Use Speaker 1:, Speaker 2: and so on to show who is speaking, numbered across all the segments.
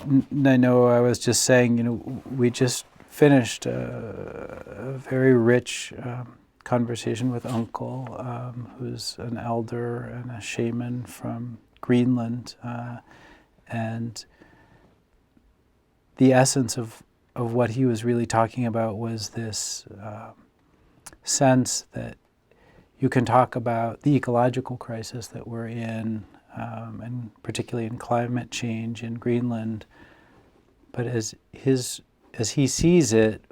Speaker 1: Nainoa, I was just saying, we just finished a very rich conversation with Uncle, who's an elder and a shaman from Greenland, and the essence of what he was really talking about was this sense that you can talk about the ecological crisis that we're in, and particularly in climate change in Greenland, but as he sees it,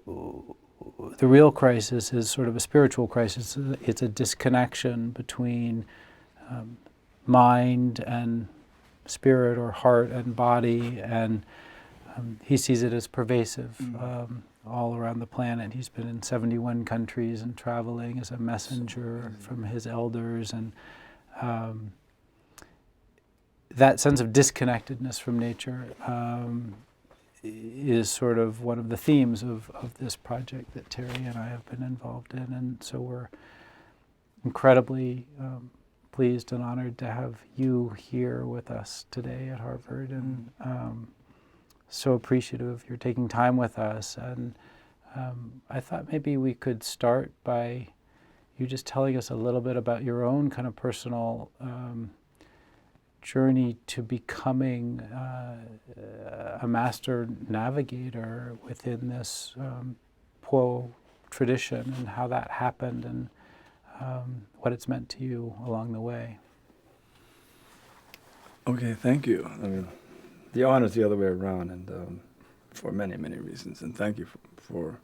Speaker 1: the real crisis is sort of a spiritual crisis. It's a disconnection between mind and spirit, or heart and body, and he sees it as pervasive all around the planet. He's been in 71 countries and traveling as a messenger from his elders, and that sense of disconnectedness from nature is sort of one of the themes of this project that Terry and I have been involved in, and so we're incredibly pleased and honored to have you here with us today at Harvard, and so appreciative of your taking time with us. And I thought maybe we could start by you just telling us a little bit about your own kind of personal journey to becoming a master navigator within this Po tradition, and how that happened, and what it's meant to you along the way.
Speaker 2: Okay, thank you. I mean, the honor is the other way around, and for many, many reasons. And thank you for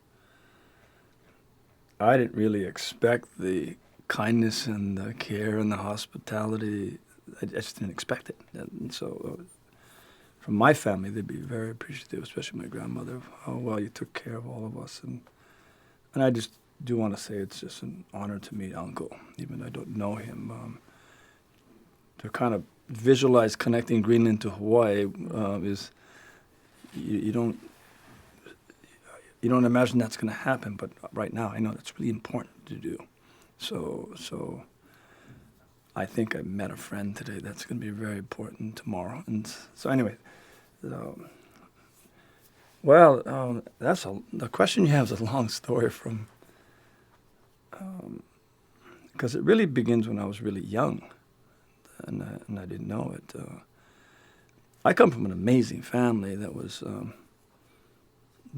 Speaker 2: I didn't really expect the kindness and the care and the hospitality. I just didn't expect it. And so from my family, they'd be very appreciative, especially my grandmother, of how well you took care of all of us. And I just do want to say it's just an honor to meet Uncle, even though I don't know him. To kind of visualize connecting Greenland to Hawaii is, you don't imagine that's going to happen, but right now I know that's really important to do. So I think I met a friend today that's going to be very important tomorrow. And so anyway, the question you have is a long story from, because it really begins when I was really young, and I didn't know it. I come from an amazing family that was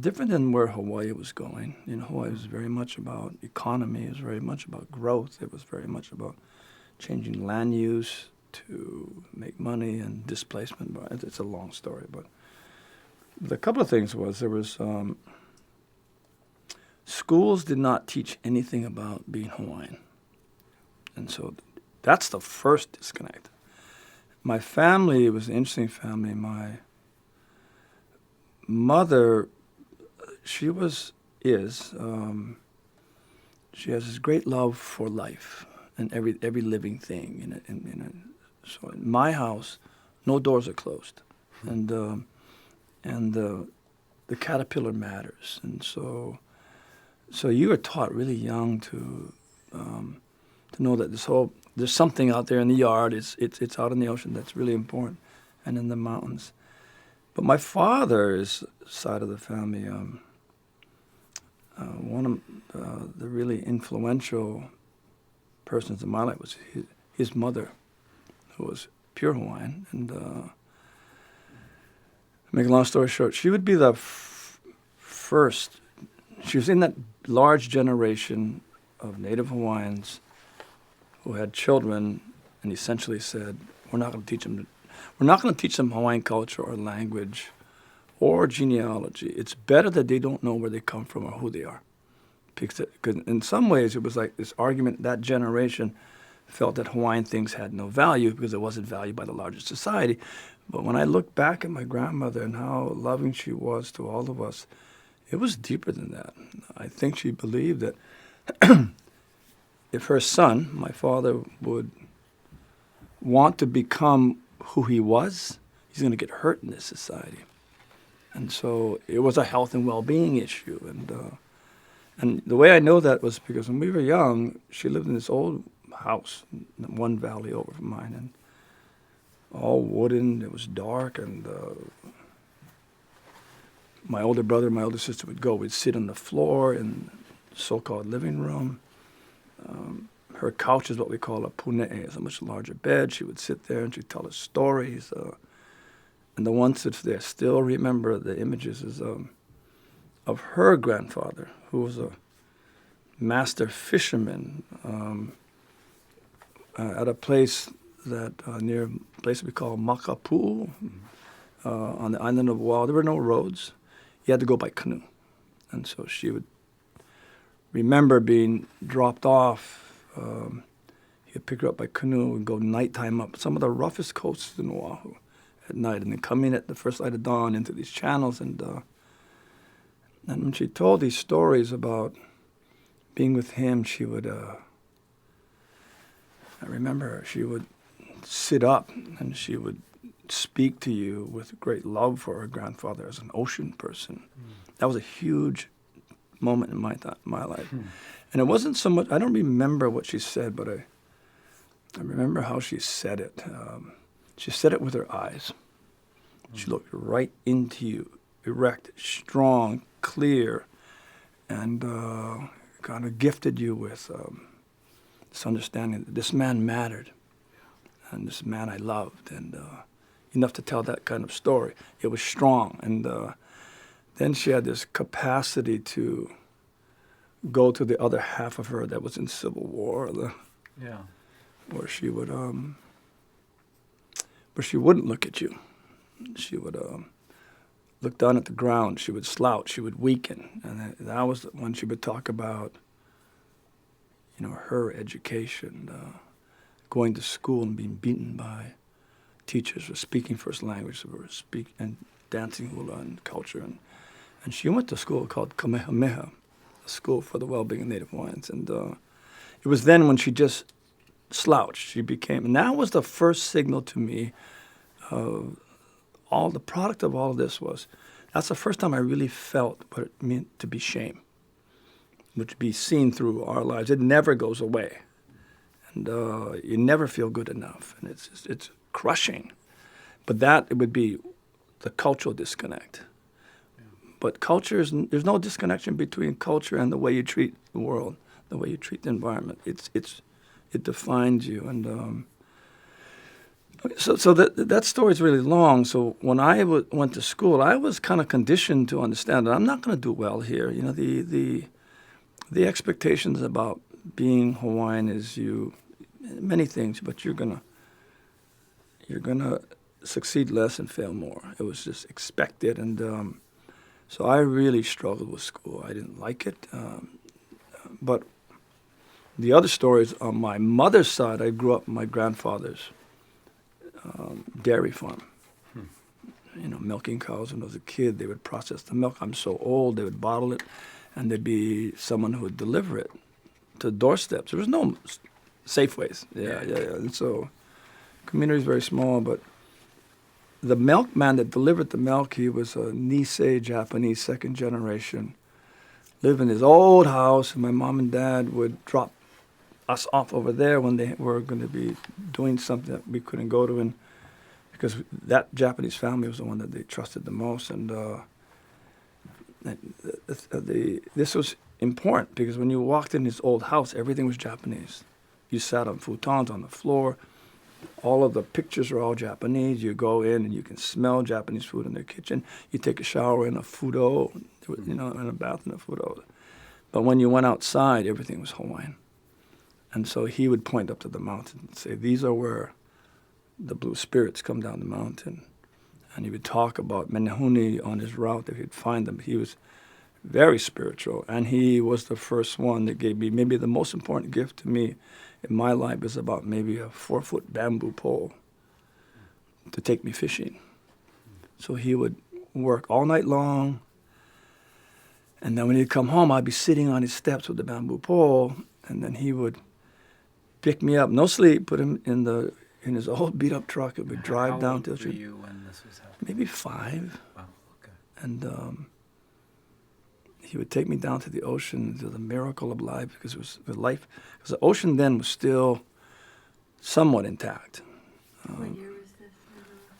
Speaker 2: different than where Hawaii was going. Hawaii was very much about economy. It was very much about growth. It was very much about changing land use to make money and displacement. It's a long story, but the couple of things was there was schools did not teach anything about being Hawaiian, and so that's the first disconnect. My family was an interesting family. My mother, she has this great love for life and every living thing. So in my house, no doors are closed, and the caterpillar matters, and so you are taught really young to know that there's something out there in the yard. It's out in the ocean that's really important, and in the mountains. But my father's side of the family, one of the really influential persons in my life was his mother, who was pure Hawaiian. And make a long story short, she would be the first. She was in that large generation of Native Hawaiians who had children, and essentially said, "We're not going to teach them Hawaiian culture or language or genealogy. It's better that they don't know where they come from or who they are." Because in some ways, it was like this argument, that generation felt that Hawaiian things had no value because it wasn't valued by the larger society. But when I look back at my grandmother and how loving she was to all of us, it was deeper than that. I think she believed that if her son, my father, would want to become who he was, he's going to get hurt in this society. And so it was a health and well-being issue. And the way I know that was because when we were young, she lived in this old house, one valley over from mine, and all wooden. It was dark, and my older brother, my older sister would go. We'd sit on the floor in the so-called living room. Her couch is what we call a pune'e. It's a much larger bed. She would sit there and she'd tell us stories. And the ones that I still remember the images is of her grandfather, who was a master fisherman at a place that near a place we call Makapu on the island of Oahu. There were no roads. You had to go by canoe. And so she would remember being dropped off. He'd pick her up by canoe and go nighttime up some of the roughest coasts in Oahu at night, and then come in at the first light of dawn into these channels. And when she told these stories about being with him, she would, I remember she would sit up and she would speak to you with great love for her grandfather as an ocean person. That was a huge moment in my life. And it wasn't so much, I don't remember what she said, but I remember how she said it. She said it with her eyes. She looked right into you, erect, strong, clear, and kind of gifted you with this understanding that this man mattered, and this man I loved, and enough to tell that kind of story. It was strong, and then she had this capacity to go to the other half of her that was in Civil War, where she would, where she wouldn't look at you. She would look down at the ground. She would slouch. She would weaken, and that was when she would talk about, her education, going to school and being beaten by teachers for speaking first language, and dancing hula and culture, and she went to school called Kamehameha, a school for the well-being of Native Hawaiians, and it was then when she just slouched, she became, and that was the first signal to me of all the product of all of this was, that's the first time I really felt what it meant to be shame, which be seen through our lives. It never goes away, and you never feel good enough, and it's crushing. But that it would be the cultural disconnect. But there's no disconnection between culture and the way you treat the world, the way you treat the environment. It defines you. And so that story's really long. So when I went to school, I was kind of conditioned to understand that I'm not going to do well here. The expectations about being Hawaiian is many things, but you're gonna succeed less and fail more. It was just expected, and so I really struggled with school. I didn't like it. But the other stories on my mother's side, I grew up in my grandfather's dairy farm. Milking cows. When I was a kid, they would process the milk. I'm so old, they would bottle it, and there'd be someone who would deliver it to doorsteps. There was no Safeways. Yeah. And so community is very small, but the milkman that delivered the milk, he was a Nisei Japanese, second generation, lived in his old house, and my mom and dad would drop us off over there when they were going to be doing something that we couldn't go to, and because that Japanese family was the one that they trusted the most, and this was important because when you walked in his old house, everything was Japanese. You sat on futons on the floor. All of the pictures are all Japanese. You go in and you can smell Japanese food in their kitchen. You take a shower in a fudo, in a bath in a fudo. But when you went outside, everything was Hawaiian. And so he would point up to the mountain and say, these are where the blue spirits come down the mountain. And he would talk about Menehune on his route, if he'd find them. He was very spiritual, and he was the first one that gave me maybe the most important gift to me in my life is about maybe a 4-foot bamboo pole to take me fishing. So he would work all night long, and then when he'd come home, I'd be sitting on his steps with the bamboo pole, and then he would pick me up, no sleep, put him in his old beat-up truck, and we'd drive down to the
Speaker 1: How old were you when this was happening?
Speaker 2: maybe 5.
Speaker 1: Wow, okay.
Speaker 2: And he would take me down to the ocean, to the miracle of life, because it was the life. Because the ocean then was still somewhat intact.
Speaker 3: What year was this?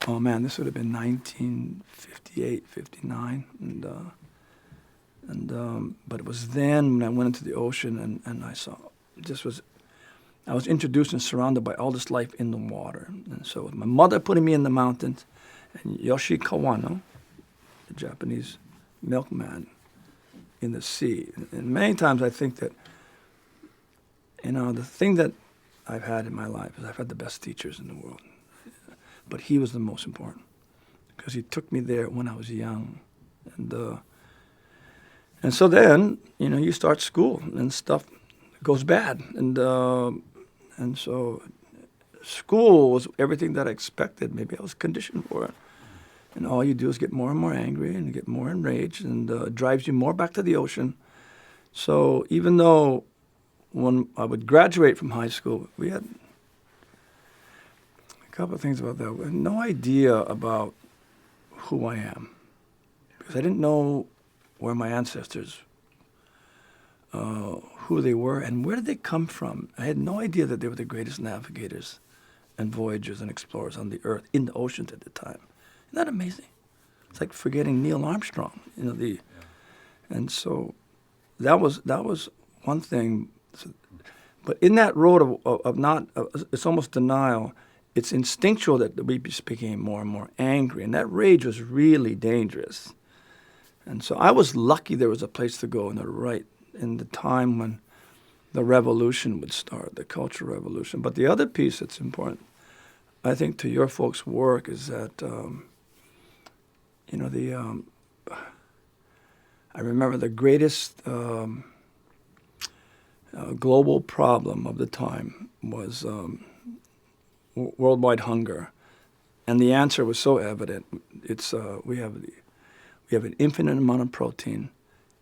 Speaker 2: oh man, this would have been 1958, 59, but it was then when I went into the ocean and I saw, I was introduced and surrounded by all this life in the water. And so with my mother putting me in the mountains, and Yoshi Kawano, the Japanese milkman, in the sea. And many times I think that, the thing that I've had in my life is I've had the best teachers in the world. But he was the most important because he took me there when I was young. And so then, you start school and stuff goes bad. And so school was everything that I expected. Maybe I was conditioned for it. And all you do is get more and more angry and get more enraged, and it drives you more back to the ocean. So even though when I would graduate from high school, we had a couple of things about that. We had no idea about who I am because I didn't know where my ancestors, who they were, and where did they come from. I had no idea that they were the greatest navigators and voyagers and explorers on the earth in the oceans at the time. Isn't that amazing? It's like forgetting Neil Armstrong, and so that was one thing. But in that road of not, it's almost denial. It's instinctual that we just became more and more angry, and that rage was really dangerous. And so I was lucky there was a place to go in the time when the revolution would start, the Cultural Revolution. But the other piece that's important, I think, to your folks' work is that, I remember the greatest global problem of the time was worldwide hunger. And the answer was so evident. It's we have an infinite amount of protein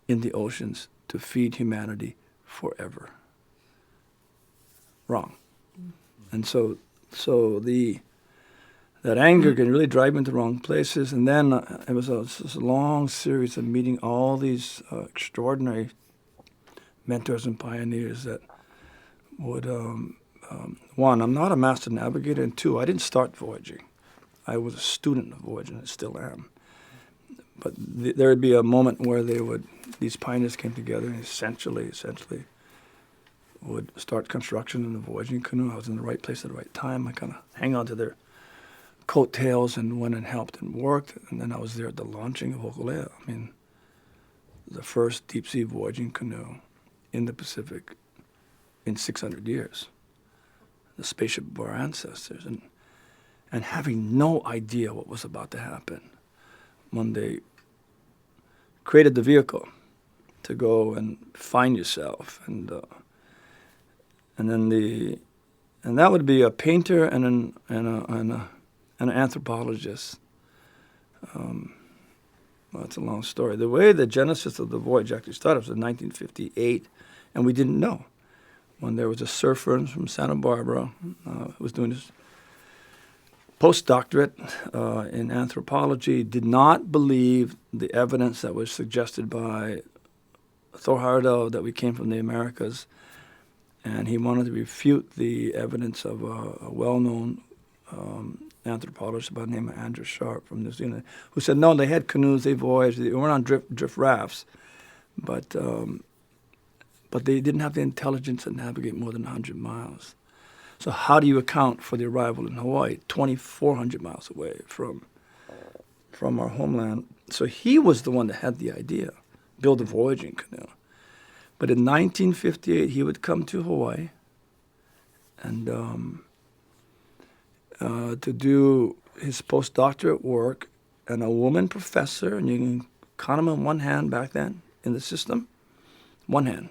Speaker 2: in the oceans to feed humanity forever. Wrong. And so that anger can really drive you into the wrong places. And then it was this long series of meeting all these extraordinary mentors and pioneers that would, one, I'm not a master navigator, and two, I didn't start voyaging. I was a student of voyaging, and still am. But there would be a moment where these pioneers came together and essentially would start construction in the voyaging canoe. I was in the right place at the right time. I kind of hang on to their coattails and went and helped and worked. And then I was there at the launching of Hokulea. I mean, the first deep-sea voyaging canoe in the Pacific in 600 years. The spaceship of our ancestors. And having no idea what was about to happen when they created the vehicle to go and find yourself. And that would be a painter and an anthropologist. Well, it's a long story. The way the genesis of the voyage actually started was in 1958, and we didn't know. When there was a surfer from Santa Barbara who was doing his postdoctorate in anthropology, did not believe the evidence that was suggested by Thor Heyerdahl that we came from the Americas, and he wanted to refute the evidence of a well-known anthropologist by the name of Andrew Sharp from New Zealand, who said, no, they had canoes, they voyaged, they were on drift rafts, but they didn't have the intelligence to navigate more than 100 miles. So how do you account for the arrival in Hawaii, 2,400 miles away from our homeland? So he was the one that had the idea, build a voyaging canoe. But in 1958, he would come to Hawaii and to do his postdoctorate work, and a woman professor, and you can count them on one hand back then in the system, one hand.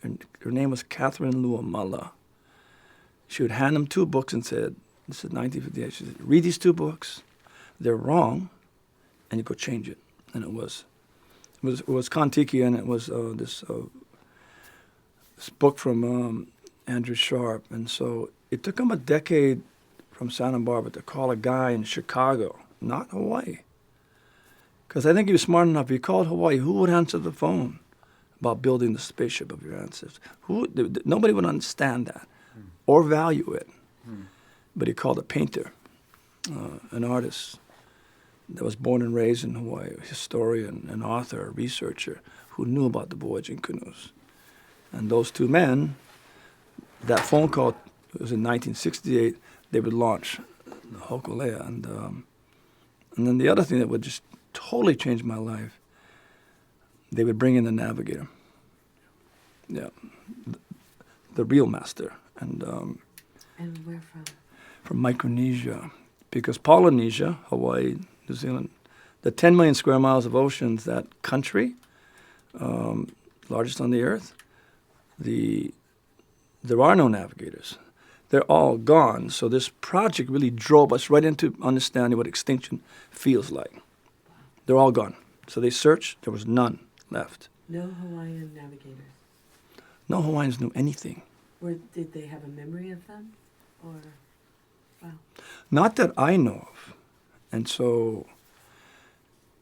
Speaker 2: And her name was Catherine Luamala. She would hand him 2 books and said, this is 1958, she said, read these 2 books, they're wrong, and you go change it. And it was Kon-Tiki, and it was this book from Andrew Sharp. And so it took him a decade from Santa Barbara to call a guy in Chicago, not Hawaii. Because I think he was smart enough. If he called Hawaii, who would answer the phone about building the spaceship of your ancestors? Nobody would understand that or value it. But he called a painter an artist that was born and raised in Hawaii, a historian, an author, a researcher who knew about the voyaging canoes. And those two men, that phone call, it was in 1968, they would launch Hokulea. And then the other thing that would just totally change my life, they would bring in the navigator. Yeah, the real master. And
Speaker 3: where from?
Speaker 2: From Micronesia. Because Polynesia, Hawaii, New Zealand, the 10 million square miles of oceans, that country, largest on the earth, there are no navigators. They're all gone. So this project really drove us right into understanding what extinction feels like. They're all gone. So they searched. There was none left.
Speaker 3: No Hawaiian navigators.
Speaker 2: No Hawaiians knew anything.
Speaker 3: Did they have a memory of them? Or, wow.
Speaker 2: Not that I know of. And so,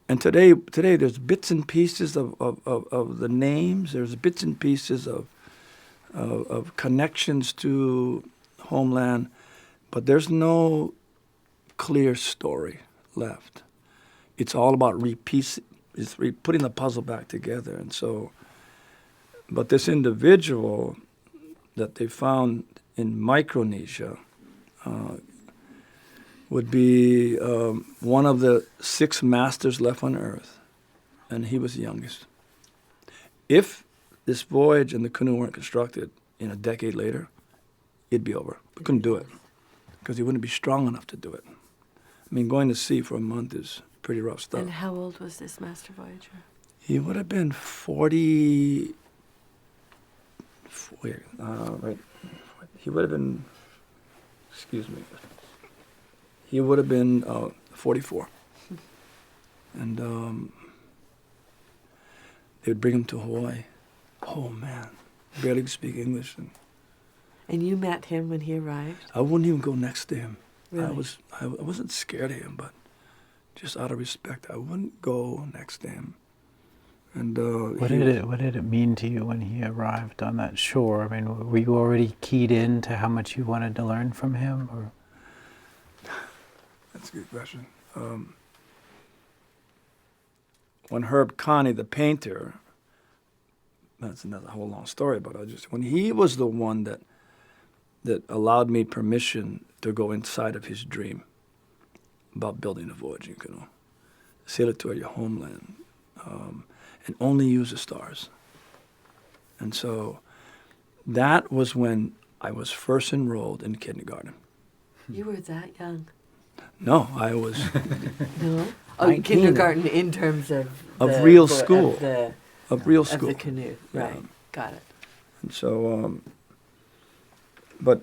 Speaker 2: and today there's bits and pieces of the names. There's bits and pieces of connections to homeland, but there's no clear story left. It's all about putting the puzzle back together. And so, but this individual that they found in Micronesia would be one of the 6 masters left on Earth, and he was the youngest. If this voyage and the canoe weren't constructed in a decade later, it'd be over. We couldn't do it because he wouldn't be strong enough to do it. I mean, going to sea for a month is pretty rough stuff.
Speaker 3: And how old was this master voyager?
Speaker 2: He would have been 40. Right. He would have been. Excuse me. He would have been 44, and they would bring him to Hawaii. Oh man, barely speak English,
Speaker 3: And you met him when he arrived?
Speaker 2: I wouldn't even go next to him.
Speaker 3: Really?
Speaker 2: I wasn't scared of him, but just out of respect, I wouldn't go next to him. And
Speaker 1: what did it mean to you when he arrived on that shore? I mean, were you already keyed in to how much you wanted to learn from him, or?
Speaker 2: That's a good question. When Herb Connie, the painter, that's another whole long story, but when he was the one that allowed me permission to go inside of his dream about building a voyaging canoe, sail it toward your homeland, and only use the stars. And so that was when I was first enrolled in kindergarten.
Speaker 3: You were that young?
Speaker 2: No, I was
Speaker 3: No?
Speaker 2: 19.
Speaker 3: Kindergarten in terms of
Speaker 2: real school. Of real school.
Speaker 3: Of the canoe, right.
Speaker 2: Yeah.
Speaker 3: Got it.
Speaker 2: And so, but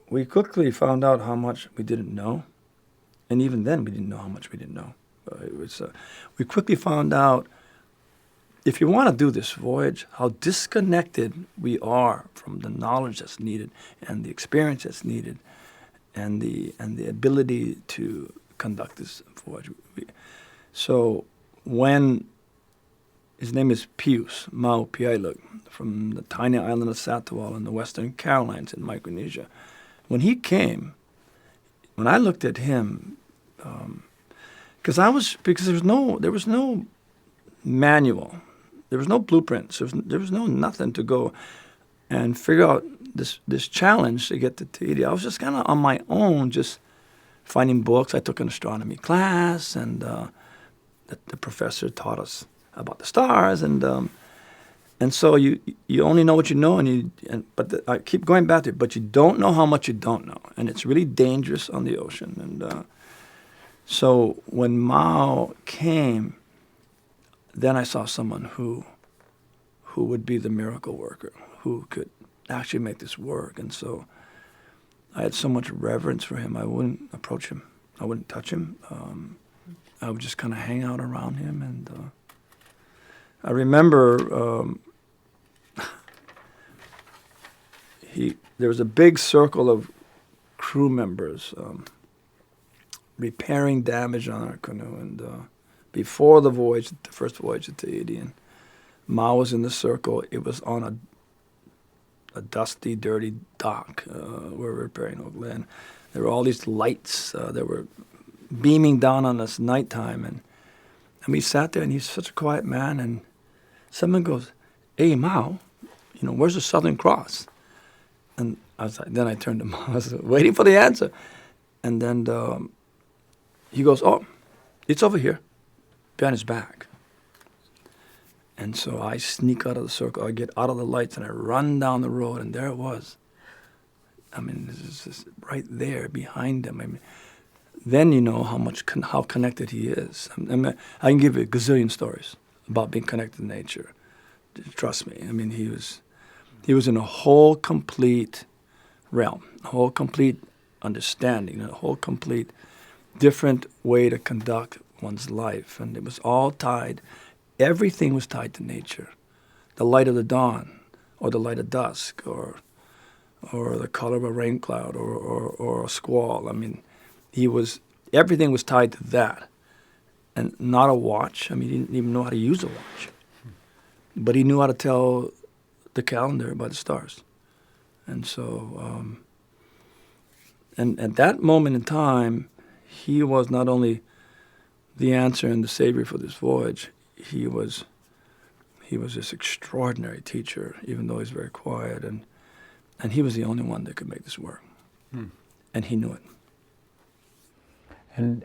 Speaker 2: we quickly found out how much we didn't know. And even then, we didn't know how much we didn't know. We quickly found out, if you want to do this voyage, how disconnected we are from the knowledge that's needed and the experience that's needed and the ability to conduct this voyage. So when his name is Pius Mau Piailug from the tiny island of Satawal in the Western Carolines in Micronesia, when he came, when I looked at him, because there was no manual. There was no blueprints. There was no nothing to go and figure out this challenge to get to Tahiti. I was just kind of on my own, just finding books. I took an astronomy class, and the professor taught us about the stars, and so you only know what you know, but I keep going back to it. But you don't know how much you don't know, and it's really dangerous on the ocean. And so when Mao came, then I saw someone who would be the miracle worker, who could actually make this work. And so I had so much reverence for him. I wouldn't approach him. I wouldn't touch him. I would just kind of hang out around him. And I remember there was a big circle of crew members repairing damage on our canoe. And before the voyage, the first voyage to Tahiti, and Mao was in the circle. It was on a dusty, dirty dock where we were repairing Hokulea. And there were all these lights that were beaming down on us nighttime. And we sat there, and he's such a quiet man. And someone goes, "Hey, Mao, where's the Southern Cross?" And I was like, then I turned to Mao. I was waiting for the answer. And then he goes, "Oh, it's over here, behind his back." And so I sneak out of the circle. I get out of the lights, and I run down the road, and there it was. I mean, this is just right there behind him. I mean, then you know how connected he is. I can give you a gazillion stories about being connected to nature. Trust me. I mean, he was in a whole complete realm, a whole complete understanding, a whole complete different way to conduct one's life. And it was all tied. Everything was tied to nature. The light of the dawn, or the light of dusk, or the color of a rain cloud, or a squall. I mean, everything was tied to that. And not a watch. I mean, he didn't even know how to use a watch. But he knew how to tell the calendar by the stars. And so, and at that moment in time, he was not only the answer and the savior for this voyage, he was this extraordinary teacher, even though he's very quiet, and he was the only one that could make this work. And he knew it.
Speaker 1: And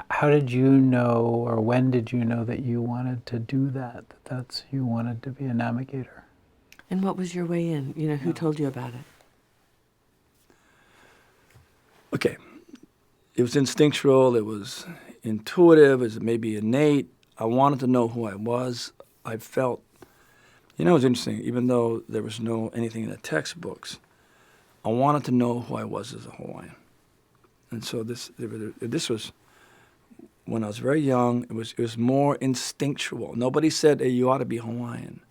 Speaker 1: how did you know, or when did you know that you wanted to do that? You wanted to be a navigator?
Speaker 3: And what was your way in? Who told you about it?
Speaker 2: Okay. It was instinctual. It was intuitive. It was maybe innate. I wanted to know who I was. I felt, it was interesting. Even though there was anything in the textbooks, I wanted to know who I was as a Hawaiian. And so this was, when I was very young, it was more instinctual. Nobody said, "Hey, you ought to be Hawaiian."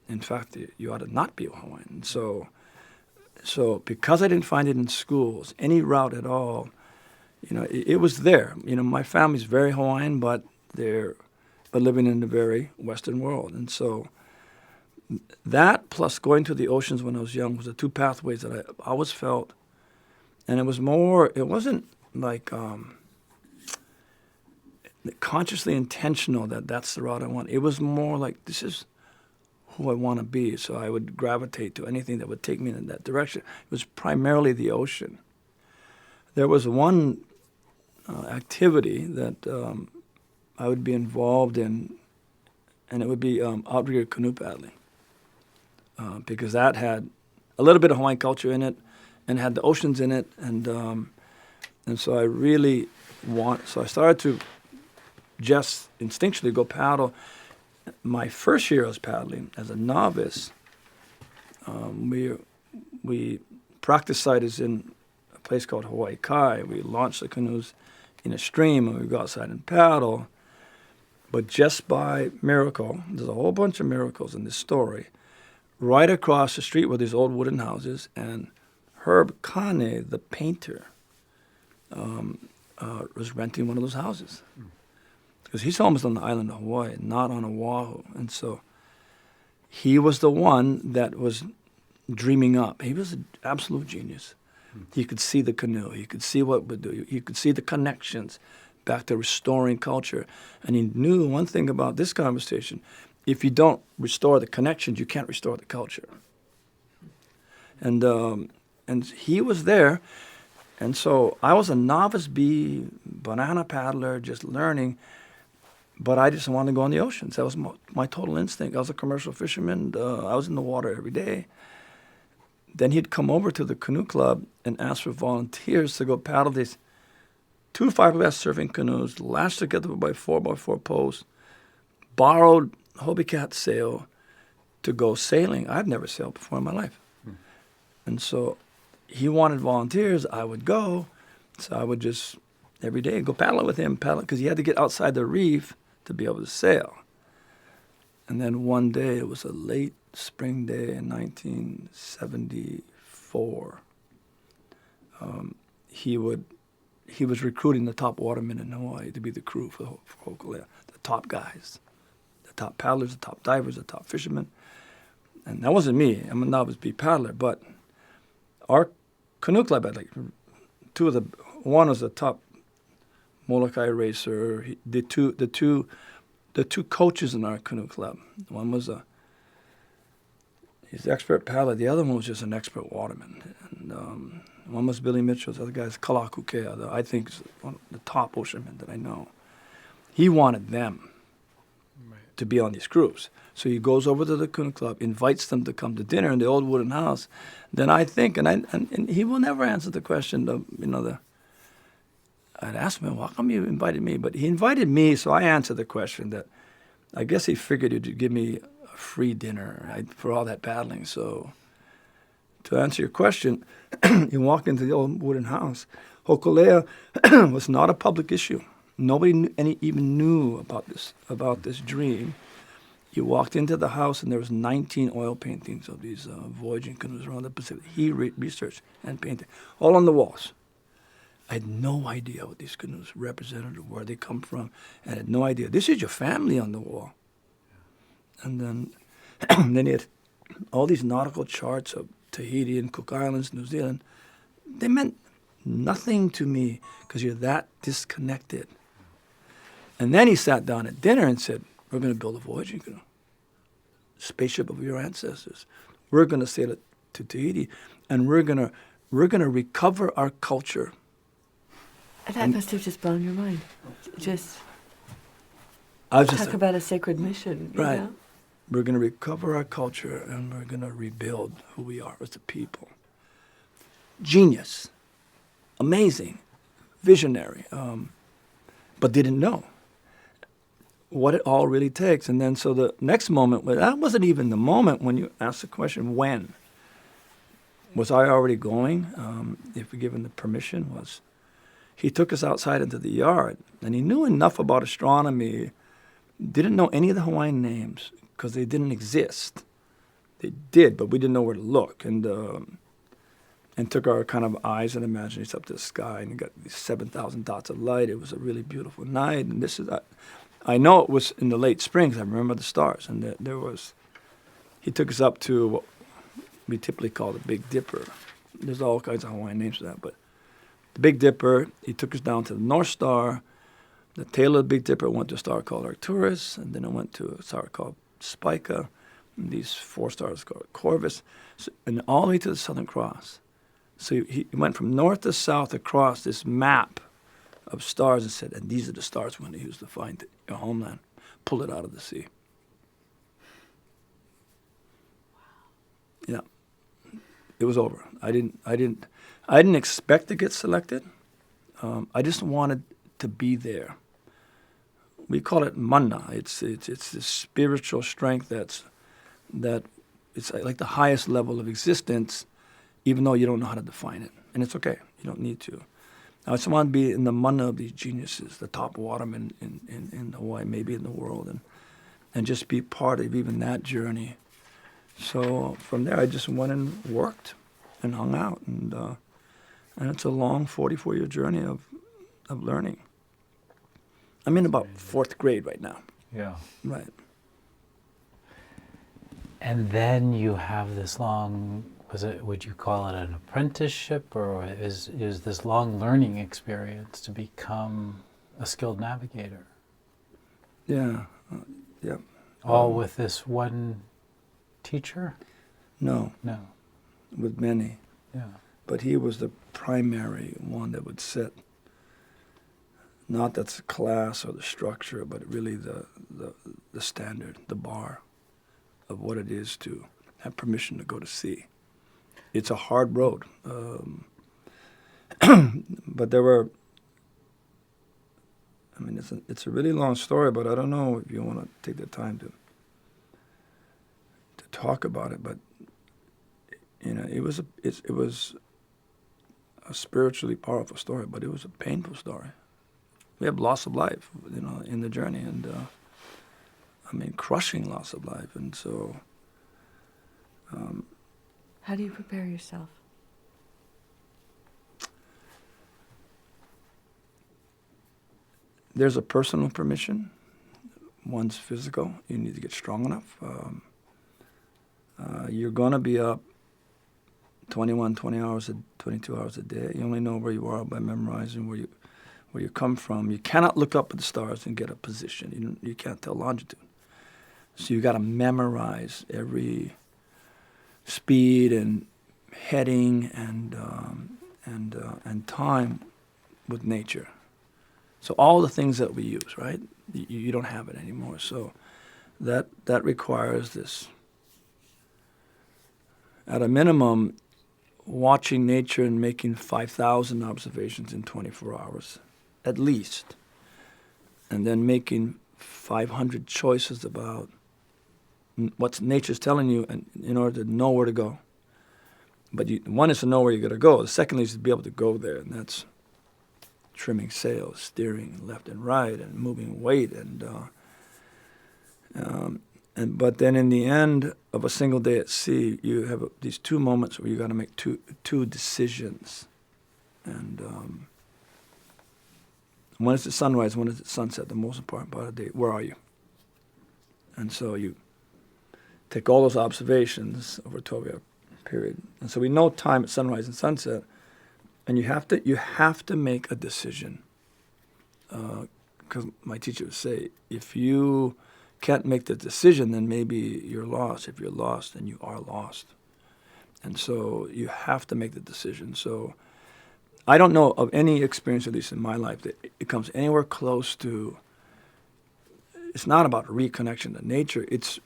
Speaker 2: In fact, you ought to not be a Hawaiian. So because I didn't find it in schools, any route at all, it was there. My family's very Hawaiian, but living in the very Western world. And so that plus going to the oceans when I was young was the two pathways that I always felt. And it wasn't like consciously intentional that's the route I want. It was more like, this is who I want to be. So I would gravitate to anything that would take me in that direction. It was primarily the ocean. There was one activity that I would be involved in, and it would be outrigger canoe paddling, because that had a little bit of Hawaiian culture in it, and had the oceans in it, and so I really so I started to just instinctually go paddle. My first year I was paddling as a novice. We practice site is in a place called Hawaii Kai. We launch the canoes in a stream, and we go outside and paddle. But just by miracle, there's a whole bunch of miracles in this story. Right across the street were these old wooden houses, and Herb Kane, the painter, was renting one of those houses. Because he's almost on the island of Hawaii, not on Oahu. And so he was the one that was dreaming up. He was an absolute genius. He could see the canoe. He could see what it would do. He could see the connections back to restoring culture. And he knew one thing about this conversation. If you don't restore the connections, you can't restore the culture. And he was there. And so I was a novice banana paddler, just learning. But I just wanted to go on the oceans. That was my total instinct. I was a commercial fisherman. I was in the water every day. Then he'd come over to the canoe club and ask for volunteers to go paddle these 2 fiberglass surfing canoes, lashed together by 4x4 posts, borrowed Hobie Cat sail to go sailing. I'd never sailed before in my life. And so he wanted volunteers. I would go. So I would just every day go paddle with him, because he had to get outside the reef to be able to sail. And then one day, it was a late spring day in 1974. He was recruiting the top watermen in Hawaii to be the crew for Hokulea, the top guys, the top paddlers, the top divers, the top fishermen. And that wasn't me. I'm a novice B paddler, but our canoe club had like one was the top Molokai racer. The two coaches in our canoe club. One was he's the expert paddler. The other one was just an expert waterman. And one was Billy Mitchell. The other guy's Hokulea. I think is one of the top oceanmen that I know. He wanted them to be on these cruises. So he goes over to the canoe club, invites them to come to dinner in the old wooden house. Then I think, and he will never answer the question of, I'd ask him, well, how come you invited me? But he invited me, so I answered the question that I guess he figured he'd give me a free dinner for all that paddling. So to answer your question, you walk into the old wooden house. Hokulea was not a public issue. Nobody even knew about this dream. You walked into the house, and there was 19 oil paintings of these voyaging canoes around the Pacific. He researched and painted, all on the walls. I had no idea what these canoes represented or where they come from. I had no idea. This is your family on the wall. And then, then he had all these nautical charts of Tahiti and Cook Islands, New Zealand. They meant nothing to me because you're that disconnected. And then he sat down at dinner and said, we're going to build a voyaging canoe, spaceship of your ancestors. We're going to sail it to Tahiti, and we're going to recover our culture.
Speaker 4: And that must have just blown your mind. Just
Speaker 2: Talk
Speaker 4: about a sacred mission, you
Speaker 2: right.
Speaker 4: know?
Speaker 2: We're going to recover our culture, and we're going to rebuild who we are as a people. Genius, amazing, visionary, but didn't know what it all really takes. And then so the next moment, that wasn't even the moment when you asked the question, when? Was I already going? If we given the permission, he took us outside into the yard, and he knew enough about astronomy, didn't know any of the Hawaiian names because they didn't exist. They did, but we didn't know where to look. And took our kind of eyes and imagination up to the sky, and got these 7,000 dots of light. It was a really beautiful night, and I know it was in the late spring because I remember the stars. And he took us up to what we typically call the Big Dipper. There's all kinds of Hawaiian names for that, but the Big Dipper, he took us down to the North Star. The tail of the Big Dipper went to a star called Arcturus, and then it went to a star called Spica, and these 4 stars called Corvus, and all the way to the Southern Cross. So he went from north to south across this map of stars and said, and these are the stars we're going to use to find your homeland. Pull it out of the sea. Yeah. It was over. I didn't expect to get selected. I just wanted to be there. We call it mana. It's this spiritual strength that it's like the highest level of existence, even though you don't know how to define it. And it's okay. You don't need to. I just want to be in the mana of these geniuses, the top watermen in Hawaii, maybe in the world, and just be part of even that journey. So from there, I just went and worked and hung out. And it's a long 44-year journey of learning. I'm in about 4th grade right now.
Speaker 1: Yeah.
Speaker 2: Right.
Speaker 1: And then you have this long, would you call it an apprenticeship, or is this long learning experience to become a skilled navigator?
Speaker 2: Yeah. Yeah.
Speaker 1: All with this one teacher?
Speaker 2: No.
Speaker 1: No.
Speaker 2: With many.
Speaker 1: Yeah.
Speaker 2: But he was the primary one that would set, not that's the class or the structure, but really the standard, the bar of what it is to have permission to go to sea. It's a hard road. But there were, it's a really long story, but I don't know if you want to take the time to talk about it, but it was a spiritually powerful story, but it was a painful story. We have loss of life, in the journey, and crushing loss of life, and so.
Speaker 4: How do you prepare yourself?
Speaker 2: There's a personal permission. One's physical. You need to get strong enough. You're going to be up 20 hours, 22 hours a day. You only know where you are by memorizing where you come from. You cannot look up at the stars and get a position. You can't tell longitude. So you got to memorize every speed and heading and time with nature. So all the things that we use, right? You don't have it anymore. So that requires this. At a minimum, watching nature and making 5,000 observations in 24 hours, at least. And then making 500 choices about what nature's telling you in order to know where to go. But one is to know where you're going to go. The second is to be able to go there, and that's trimming sails, steering left and right, and moving weight, but then in the end of a single day at sea, you have these two moments where you got to make two decisions, and one is the sunrise, one is the sunset. The most important part of the day. Where are you? And so you take all those observations over a 12-hour period, and so we know time at sunrise and sunset. And you have to make a decision, because my teacher would say, if you can't make the decision, then maybe you're lost. If you're lost, then you are lost. And so you have to make the decision. So I don't know of any experience, at least in my life, that it comes anywhere close to. It's not about reconnection to nature. It's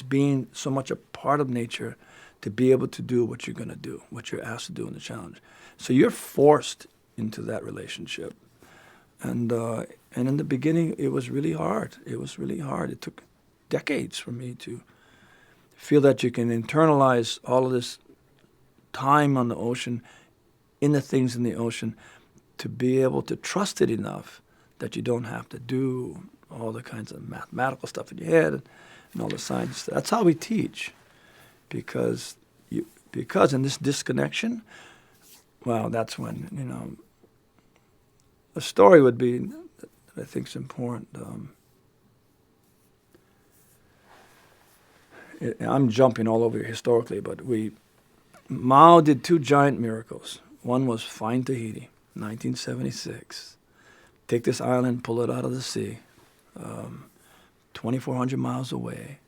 Speaker 2: being so much a part of nature to be able to do what you're going to do, what you're asked to do in the challenge. So you're forced into that relationship. And in the beginning, it was really hard. It took decades for me to feel that you can internalize all of this time on the ocean, in the things in the ocean, to be able to trust it enough that you don't have to do all the kinds of mathematical stuff in your head and all the science stuff. That's how we teach. Because in this disconnection, well, that's when, a story would be that I think is important. I'm jumping all over here historically, but Mao did two giant miracles. One was find Tahiti, 1976. Take this island, pull it out of the sea, 2,400 miles away.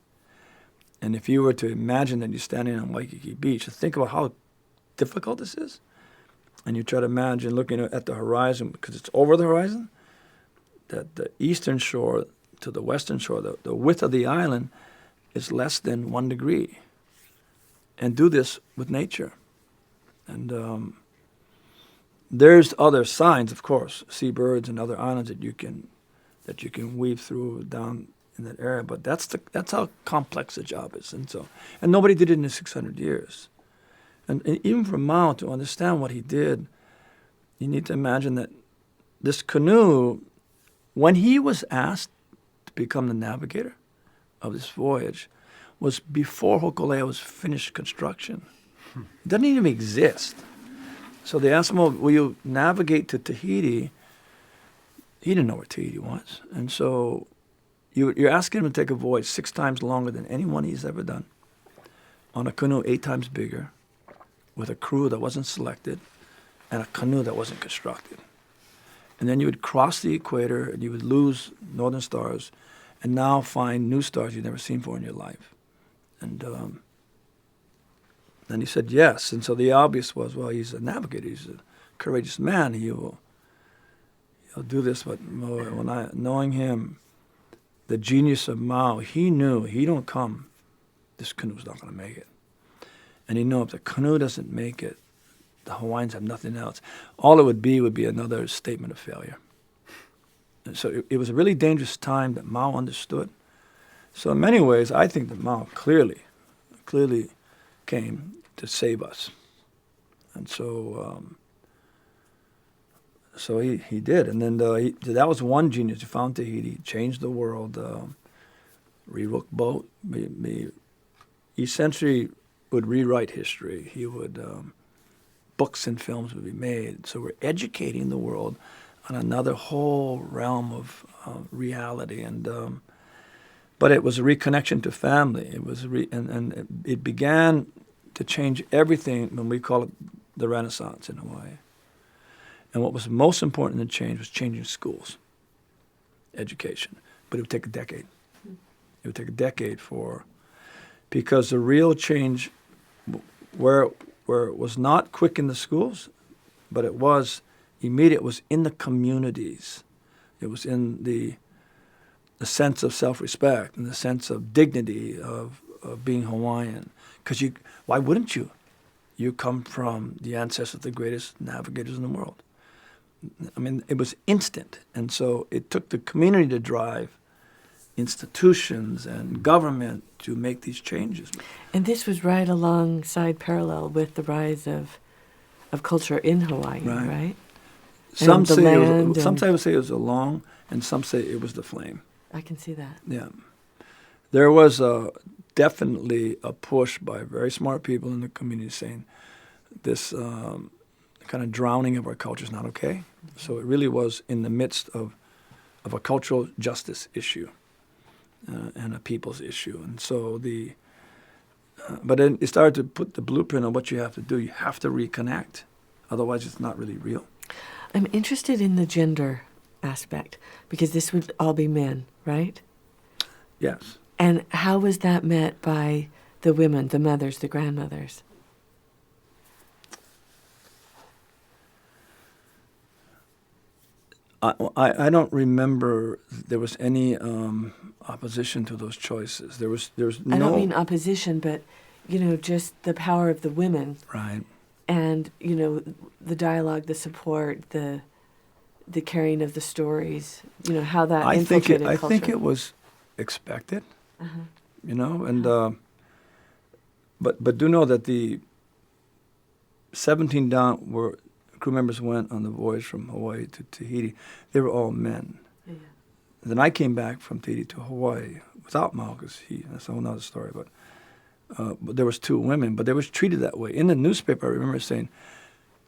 Speaker 2: And if you were to imagine that you're standing on Waikiki Beach, think about how difficult this is. And you try to imagine looking at the horizon, because it's over the horizon, that the eastern shore to the western shore, the width of the island is less than 1 degree. And do this with nature. And there's other signs, of course, seabirds and other islands that you can weave through down in that area, but that's how complex the job is, and nobody did it in 600 years, and even for Mao to understand what he did, you need to imagine that this canoe, when he was asked to become the navigator of this voyage, was before Hokulea was finished construction. It doesn't even exist. So they asked him, well, will you navigate to Tahiti? He didn't know where Tahiti was, and so you're asking him to take a voyage 6 times longer than anyone he's ever done, on a canoe 8 times bigger, with a crew that wasn't selected, and a canoe that wasn't constructed. And then you would cross the equator, and you would lose northern stars, and now find new stars you've never seen before in your life. And then he said yes. And so the obvious was, well, he's a navigator. He's a courageous man. He'll do this. But knowing him, the genius of Mao, he knew he don't come, this canoe's not going to make it. And he knew if the canoe doesn't make it, the Hawaiians have nothing else. All it would be another statement of failure. And so it was a really dangerous time that Mao understood. So in many ways, I think that Mao clearly came to save us. And so he did. And then that was one genius. He found Tahiti, changed the world, rerook boat. He essentially would rewrite history. He would, books and films would be made. So we're educating the world on another whole realm of reality. And but it was a reconnection to family. It was and it began to change everything when we call it the Renaissance in Hawaii. And what was most important to change was changing schools, education. But it would take a decade. It would take a decade because the real change, where it was not quick in the schools, but it was immediate, was in the communities. It was in the sense of self-respect and the sense of dignity of being Hawaiian. Because why wouldn't you? You come from the ancestors of the greatest navigators in the world. I mean, it was instant. And so it took the community to drive institutions and government to make these changes.
Speaker 4: And this was right alongside parallel with the rise of culture in Hawaii, right?
Speaker 2: Some
Speaker 4: the
Speaker 2: say
Speaker 4: land
Speaker 2: sometimes say it was along, and some say it was the flame.
Speaker 4: I can see that.
Speaker 2: Yeah. There was definitely a push by very smart people in the community saying this kind of drowning of our culture is not okay. So it really was in the midst of a cultural justice issue and a people's issue. And so but then it started to put the blueprint on what you have to do. You have to reconnect. Otherwise, it's not really real.
Speaker 4: I'm interested in the gender aspect because this would all be men, right?
Speaker 2: Yes.
Speaker 4: And how was that met by the women, the mothers, the grandmothers?
Speaker 2: I don't remember there was any opposition to those choices. There was no.
Speaker 4: I don't mean opposition, but just the power of the women.
Speaker 2: Right.
Speaker 4: And the dialogue, the support, the carrying of the stories. How that infiltrated culture.
Speaker 2: I think it was expected. And but do know that the 17 down crew members went on the voyage from Hawaii to Tahiti. They were all men. Yeah. Then I came back from Tahiti to Hawaii without Mao, because that's a whole other story. But there was 2 women, but they was treated that way. In the newspaper, I remember saying,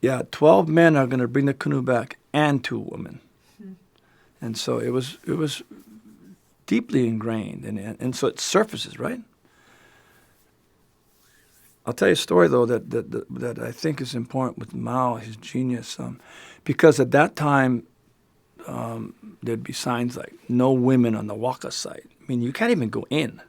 Speaker 2: 12 men are going to bring the canoe back and 2 women. Mm-hmm. And so it was deeply ingrained, and so it surfaces, right? I'll tell you a story, though, that I think is important with Mao, his genius, because at that time there'd be signs like "No women on the waka site." I mean, you can't even go in,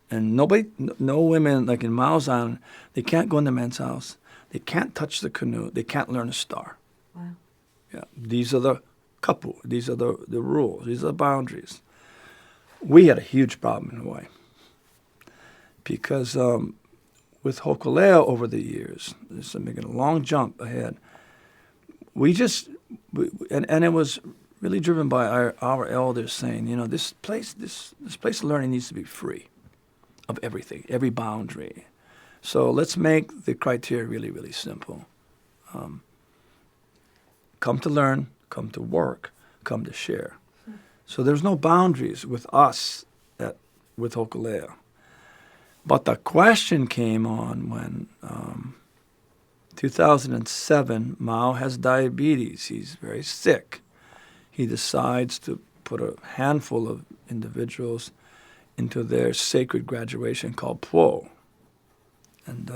Speaker 2: and no women, like in Mao's island, they can't go in the men's house, they can't touch the canoe, they can't learn a star.
Speaker 4: Wow.
Speaker 2: Yeah, these are the kapu, these are the rules, these are the boundaries. We had a huge problem in Hawaii because with Hokulea over the years, just making a long jump ahead, and it was really driven by our elders saying, this place of learning needs to be free of everything, every boundary. So let's make the criteria really, really simple. Come to learn, come to work, come to share. So there's no boundaries with us with Hokulea. But the question came on when 2007, Mao has diabetes. He's very sick. He decides to put a handful of individuals into their sacred graduation called Po, and